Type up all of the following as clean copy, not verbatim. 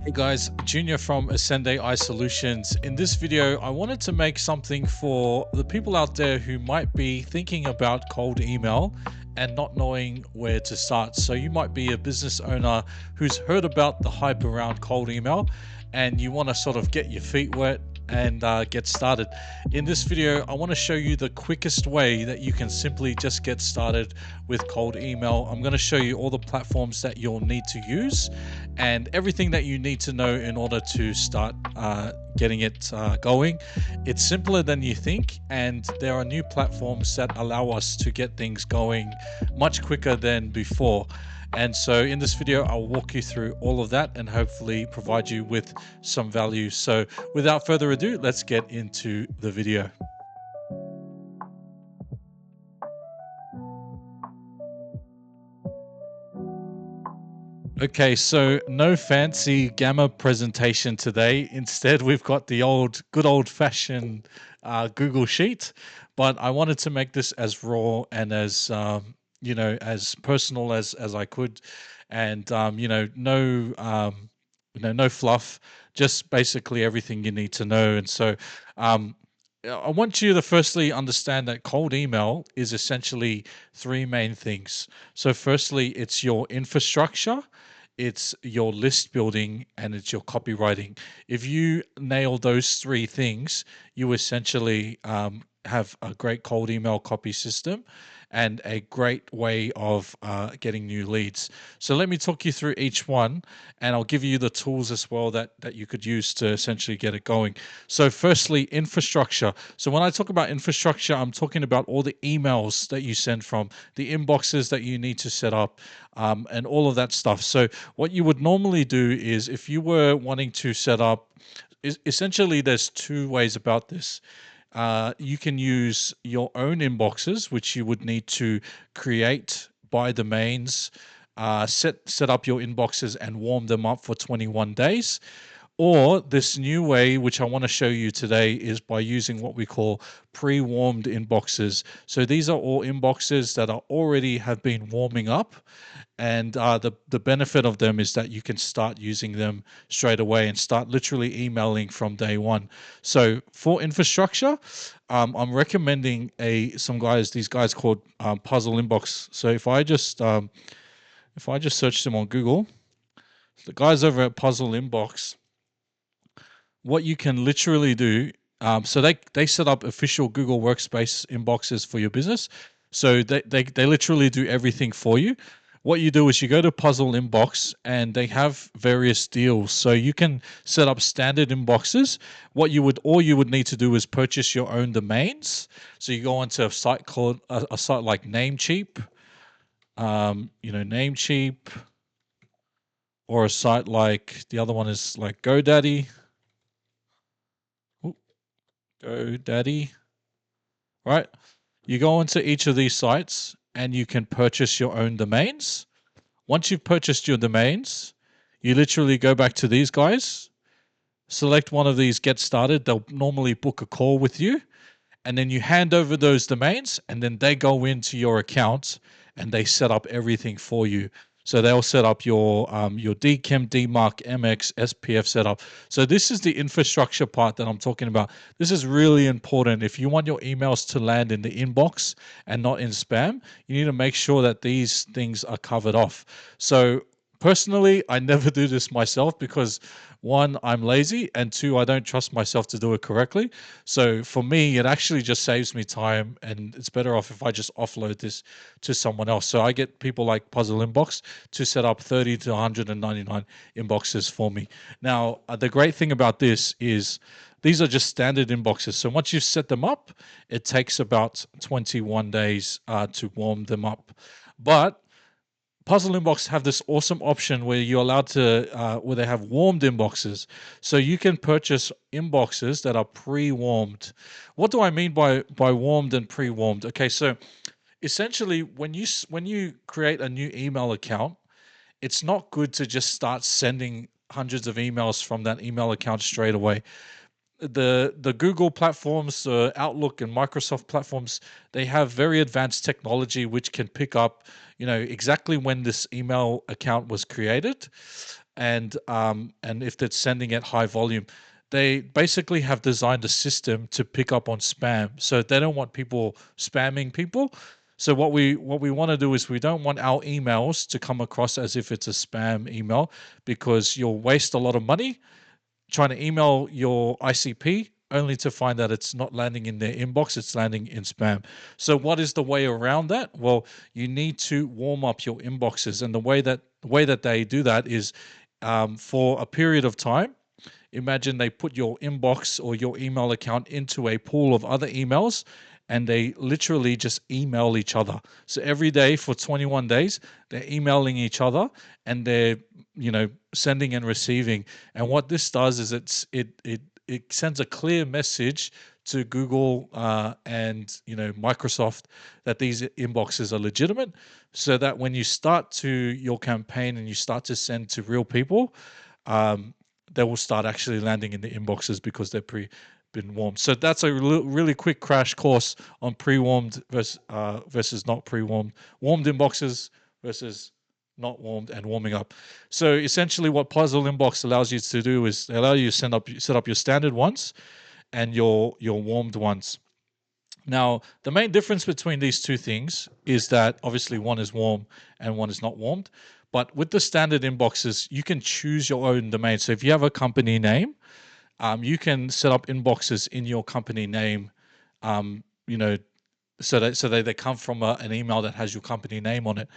Hey guys, Junior from Ascend AI Solutions. In this video, I wanted to make something for the people out there who might be thinking about cold email and not knowing where to start. So, you might be a business owner who's heard about the hype around cold email and you want to sort of get your feet wet and get started. In this video, I want to show you the quickest way that you can simply just get started with cold email. I'm going to show you all the platforms that you'll need to use and everything that you need to know in order to start getting it going. It's simpler than you think, and there are new platforms that allow us to get things going much quicker than before. And so in this video, I'll walk you through all of that and hopefully provide you with some value. So without further ado, let's get into the video. Okay, so no fancy gamma presentation today. Instead, we've got the good old fashioned Google Sheet. But I wanted to make this as raw and as as personal as I could, and no fluff, just basically everything you need to know. And so, I want you to firstly understand that cold email is essentially three main things. So, firstly, it's your infrastructure, it's your list building, and it's your copywriting. If you nail those three things, you essentially have a great cold email copy system and a great way of getting new leads. So let me talk you through each one, and I'll give you the tools as well that you could use to essentially get it going. So firstly, infrastructure. So when I talk about infrastructure, I'm talking about all the emails that you send from, the inboxes that you need to set up, and all of that stuff. So what you would normally do is, if you were wanting to set up, essentially there's two ways about this. You can use your own inboxes, which you would need to create by domains, set up your inboxes and warm them up for 21 days. Or this new way, which I want to show you today, is by using what we call pre-warmed inboxes. So these are all inboxes that are already have been warming up, and the benefit of them is that you can start using them straight away and start literally emailing from day one. So for infrastructure, I'm recommending these guys called Puzzle Inbox. So if I just search them on Google, the guys over at Puzzle Inbox, what you can literally do, so they set up official Google Workspace inboxes for your business. So they literally do everything for you. What you do is you go to Puzzle Inbox and they have various deals. So you can set up standard inboxes. All you would need to do is purchase your own domains. So you go onto a site called a site like Namecheap, Namecheap, or a site like the other one is like GoDaddy. GoDaddy, right? You go into each of these sites and you can purchase your own domains. Once you've purchased your domains, you literally go back to these guys, select one of these, get started. They'll normally book a call with you, and then you hand over those domains, and then they go into your account and they set up everything for you. So they'll set up your DKIM, DMARC, MX, SPF setup. So this is the infrastructure part that I'm talking about. This is really important. If you want your emails to land in the inbox and not in spam, you need to make sure that these things are covered off. So personally, I never do this myself because one, I'm lazy, and two, I don't trust myself to do it correctly. So for me, it actually just saves me time, and it's better off if I just offload this to someone else. So I get people like Puzzle Inbox to set up 30 to 199 inboxes for me. Now, the great thing about this is these are just standard inboxes. So once you've set them up, it takes about 21 days to warm them up. But Puzzle Inbox have this awesome option where you're allowed to, where they have warmed inboxes. So you can purchase inboxes that are pre-warmed. What do I mean by warmed and pre-warmed? Okay, so essentially, when you create a new email account, it's not good to just start sending hundreds of emails from that email account straight away. The Google platforms, Outlook and Microsoft platforms, they have very advanced technology which can pick up, exactly when this email account was created, and if it's sending at high volume, they basically have designed a system to pick up on spam. So they don't want people spamming people. So what we want to do is we don't want our emails to come across as if it's a spam email, because you'll waste a lot of money trying to email your ICP only to find that it's not landing in their inbox, it's landing in spam. So what is the way around that? Well, you need to warm up your inboxes, and the way that they do that is for a period of time. Imagine they put your inbox or your email account into a pool of other emails, and they literally just email each other. So every day for 21 days, they're emailing each other, and they're, sending and receiving. And what this does is it sends a clear message to Google and Microsoft that these inboxes are legitimate, so that when you start to your campaign and you start to send to real people, um, they will start actually landing in the inboxes because they're been warmed. So that's a really quick crash course on pre-warmed versus not pre-warmed, warmed inboxes versus not warmed, and warming up. So essentially, what Puzzle Inbox allows you to do is they allow you to set up your standard ones and your warmed ones. Now, the main difference between these two things is that obviously one is warm and one is not warmed. But with the standard inboxes, you can choose your own domain. So if you have a company name, you can set up inboxes in your company name, um, you know, so they come from an email that has your company name on it.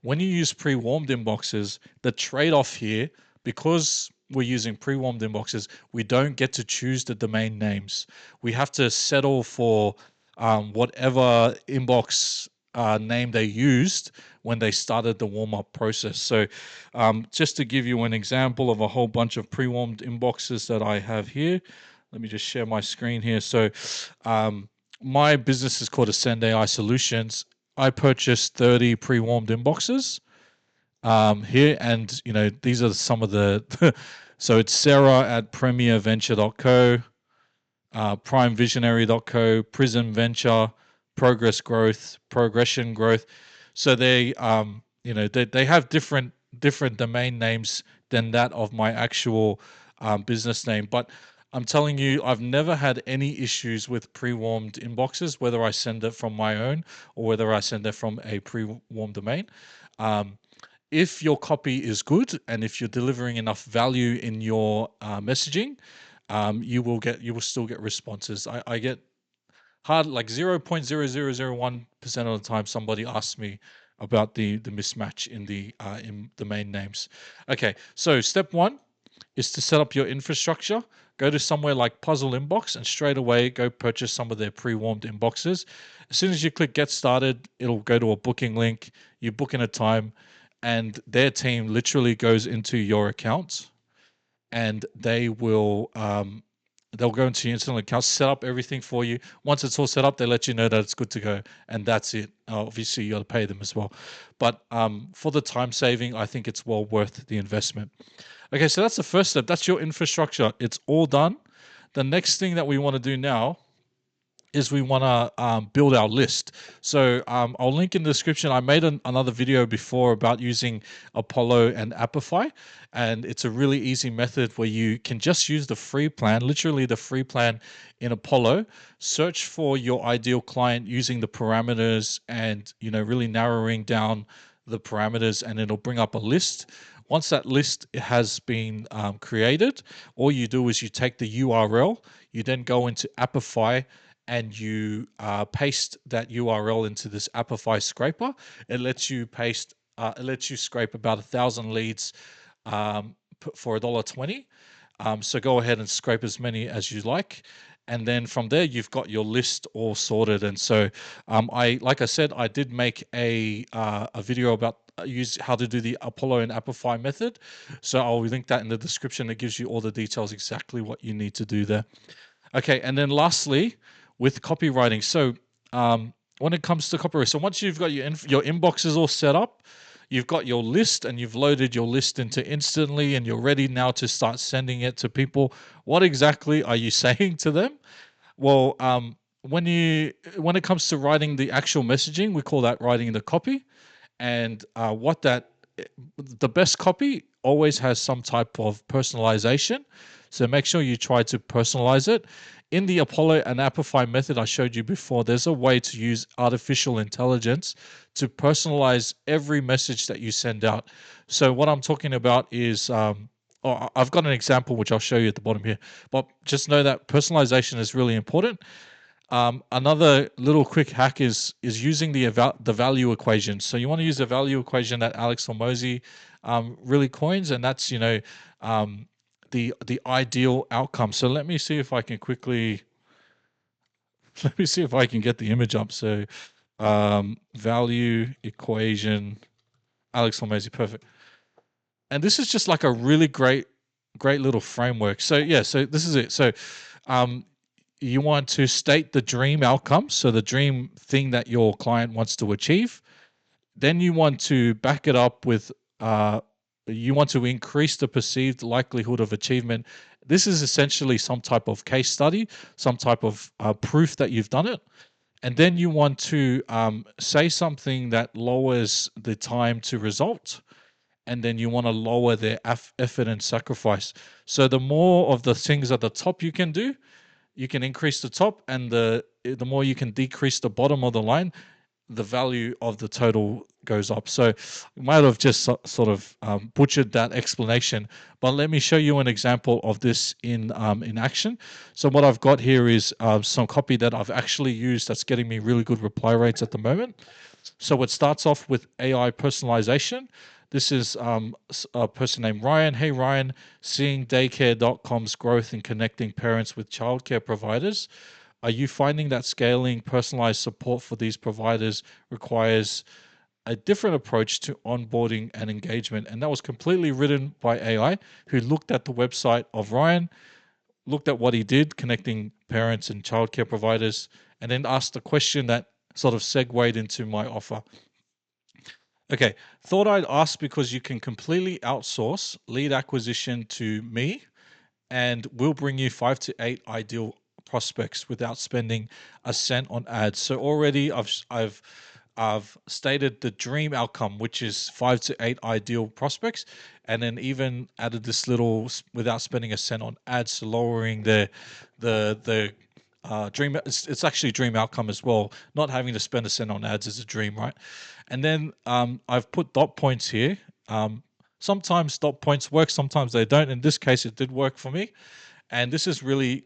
When you use pre-warmed inboxes, the trade-off here, because we're using pre-warmed inboxes, we don't get to choose the domain names. We have to settle for whatever inbox name they used when they started the warm-up process. So just to give you an example of a whole bunch of pre-warmed inboxes that I have here, let me just share my screen here. So my business is called Ascend AI Solutions. I purchased 30 pre-warmed inboxes here, and these are some of the. So it's Sarah at premierventure.co, primevisionary.co, Prism Venture, Progress Growth, Progression Growth. So they have different domain names than that of my actual business name. But I'm telling you, I've never had any issues with pre-warmed inboxes, whether I send it from my own or whether I send it from a pre-warmed domain. Um, if your copy is good and if you're delivering enough value in your messaging, you will still get responses. I get hard like 0.0001% of the time somebody asks me about the mismatch in the main names. Okay, so step one is to set up your infrastructure. Go to somewhere like Puzzle Inbox and straight away go purchase some of their pre-warmed inboxes. As soon as you click get started, it'll go to a booking link. You book in a time, and their team literally goes into your account, and they'll go into your internal account, set up everything for you. Once it's all set up, they let you know that it's good to go, and that's it. Obviously, you got to pay them as well, but for the time saving, I think it's well worth the investment. Okay, so that's the first step. That's your infrastructure. It's all done. The next thing that we want to do now is we want to build our list. So I'll link in the description. I made another video before about using Apollo and Apify, and it's a really easy method where you can just use the free plan, literally the free plan in Apollo. Search for your ideal client using the parameters, and really narrowing down the parameters, and it'll bring up a list. Once that list has been created, all you do is you take the URL, you then go into Apify, and you paste that URL into this Apify scraper. It lets you scrape about 1,000 leads for $1.20. So go ahead and scrape as many as you like, and then from there you've got your list all sorted. And so like I said, I did make a video about use how to do the Apollo and Apify method. So I'll link that in the description. It gives you all the details, exactly what you need to do there. Okay, and then lastly, with copywriting. So when it comes to copywriting, so once you've got your inboxes all set up, you've got your list and you've loaded your list into Instantly, and you're ready now to start sending it to people. What exactly are you saying to them? Well, when it comes to writing the actual messaging, we call that writing the copy. And the best copy, always has some type of personalization. So make sure you try to personalize it. In the Apollo and Amplify method I showed you before, there's a way to use artificial intelligence to personalize every message that you send out. So what I'm talking about is, I've got an example which I'll show you at the bottom here, but just know that personalization is really important. Another little quick hack is using the value equation. So you want to use the value equation that Alex Hormozi really coins, and that's um, the ideal outcome. So let me see if I can quickly let me see if I can get the image up. So value equation, Alex Hormozi, perfect. And this is just like a really great little framework. So yeah, so this is it. So um, you want to state the dream outcome, so the dream thing that your client wants to achieve. Then you want to back it up with you want to increase the perceived likelihood of achievement. This is essentially some type of case study, some type of proof that you've done it. And then you want to say something that lowers the time to result, and then you want to lower their effort and sacrifice. So the more of the things at the top you can do, you can increase the top, and the more you can decrease the bottom of the line, the value of the total goes up. So you might have just sort of butchered that explanation, but let me show you an example of this in action. So what I've got here is some copy that I've actually used that's getting me really good reply rates at the moment. So it starts off with AI personalization. This is a person named Ryan. Hey, Ryan, seeing daycare.com's growth in connecting parents with childcare providers. Are you finding that scaling personalized support for these providers requires a different approach to onboarding and engagement? And that was completely written by AI, who looked at the website of Ryan, looked at what he did, connecting parents and childcare providers, and then asked a question that sort of segued into my offer. Okay, thought I'd ask because you can completely outsource lead acquisition to me, and we'll bring you 5 to 8 ideal prospects without spending a cent on ads. So already I've stated the dream outcome, which is 5 to 8 ideal prospects, and then even added this little without spending a cent on ads, so lowering the dream. It's actually dream outcome as well. Not having to spend a cent on ads is a dream, right? And then I've put dot points here. Sometimes dot points work, sometimes they don't. In this case, it did work for me, and this is really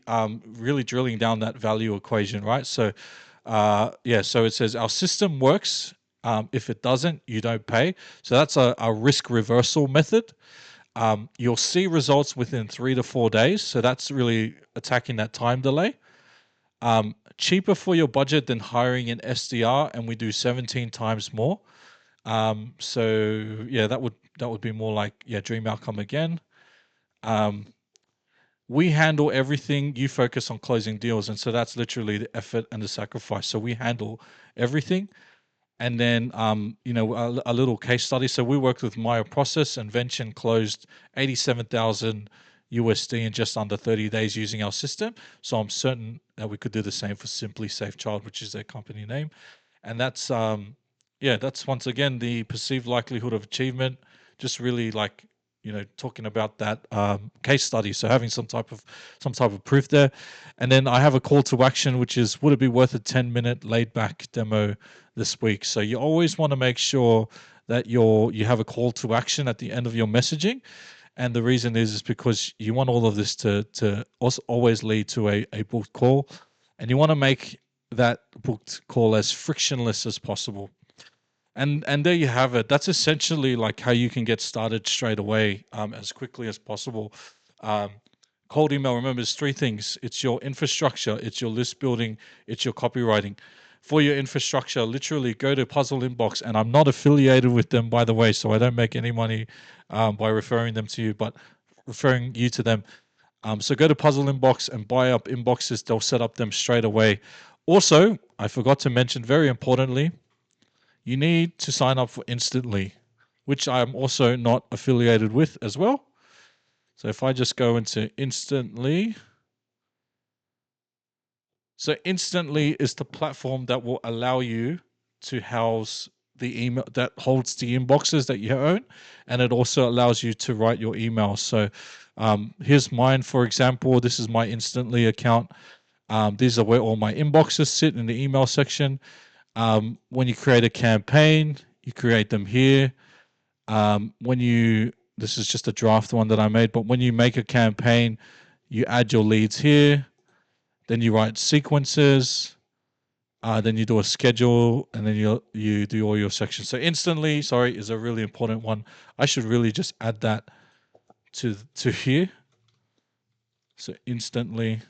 really drilling down that value equation, right? So yeah, so it says our system works. If it doesn't, you don't pay. So that's a risk reversal method. You'll see results within 3 to 4 days. So that's really attacking that time delay. Cheaper for your budget than hiring an SDR, and we do 17 times more. So yeah, that would be more like, yeah, dream outcome again. Um, we handle everything. You focus on closing deals, and so that's literally the effort and the sacrifice. So we handle everything. And then a little case study. So we worked with Maya Process, and Vention closed 87,000 USD in just under 30 days using our system. So I'm certain that we could do the same for Simply Safe Child, which is their company name. And that's yeah, that's once again the perceived likelihood of achievement. Just really like, talking about that case study. So having some type of proof there. And then I have a call to action, which is, would it be worth a 10-minute laid back demo this week? So you always want to make sure that you have a call to action at the end of your messaging. And the reason is because you want all of this to also always lead to a booked call, and you want to make that booked call as frictionless as possible. And there you have it. That's essentially like how you can get started straight away, as quickly as possible. Um, Cold email, remember, is three things. It's your infrastructure, it's your list building, it's your copywriting. For your infrastructure, literally go to Puzzle Inbox, and I'm not affiliated with them, by the way, so I don't make any money by referring them to you, but referring you to them. So go to Puzzle Inbox and buy up inboxes. They'll set up them straight away. Also, I forgot to mention, very importantly, you need to sign up for Instantly, which I'm also not affiliated with as well. So if I just go into Instantly, so Instantly is the platform that will allow you to house the email that holds the inboxes that you own, and it also allows you to write your email. So here's mine, for example. This is my Instantly account. These are where all my inboxes sit in the email section. When you create a campaign, you create them here. This is just a draft one that I made, but when you make a campaign, you add your leads here, then you write sequences, then you do a schedule, and then you do all your sections. So Instantly, sorry, is a really important one. I should really just add that to here. So Instantly.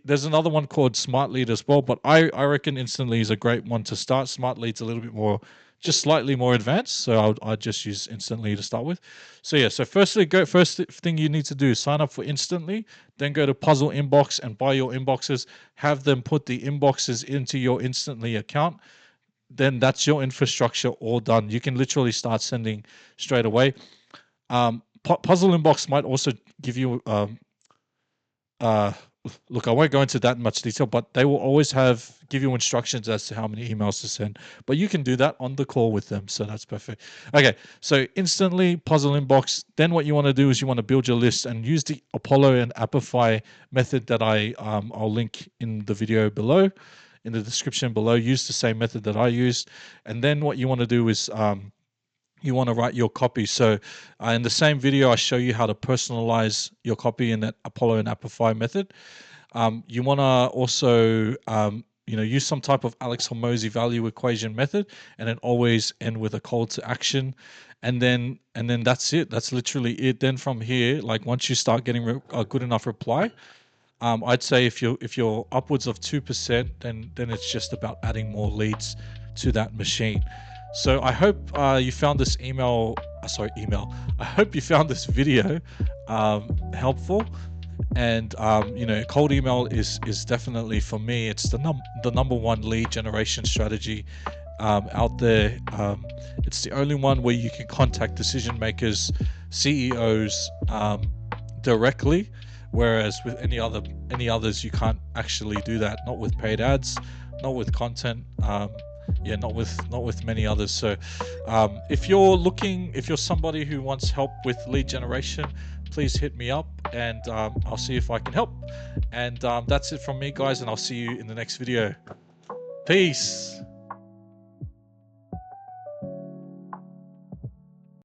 There's another one called Smart Lead as well, but I reckon Instantly is a great one to start. Smart Lead's a little bit more, just slightly more advanced, so I'd just use Instantly to start with. So yeah, so first thing you need to do is sign up for Instantly, then go to Puzzle Inbox and buy your inboxes, have them put the inboxes into your Instantly account. Then that's your infrastructure all done. You can literally start sending straight away. Puzzle Inbox might also give you look, I won't go into that much detail, but they will always give you instructions as to how many emails to send. But you can do that on the call with them, so that's perfect. Okay, so Instantly, Puzzle Inbox. Then what you want to do is you want to build your list and use the Apollo and Apify method that I'll link in the video below, in the description below. Use the same method that I used, and then what you want to do is you want to write your copy. So in the same video, I show you how to personalize your copy in that Apollo and Apify method. You want to also use some type of Alex Hormozi value equation method, and then always end with a call to action. And then that's it. That's literally it. Then from here, like once you start getting a good enough reply, I'd say if you're upwards of 2%, then it's just about adding more leads to that machine. So I hope you found this I hope you found this video helpful. And cold email is definitely, for me, it's the number one lead generation strategy out there. It's the only one where you can contact decision makers, CEOs directly, whereas with any others you can't actually do that. Not with paid ads, not with content. Not with many others. So if you're somebody who wants help with lead generation, please hit me up, and I'll see if I can help. And that's it from me, guys, and I'll see you in the next video. Peace.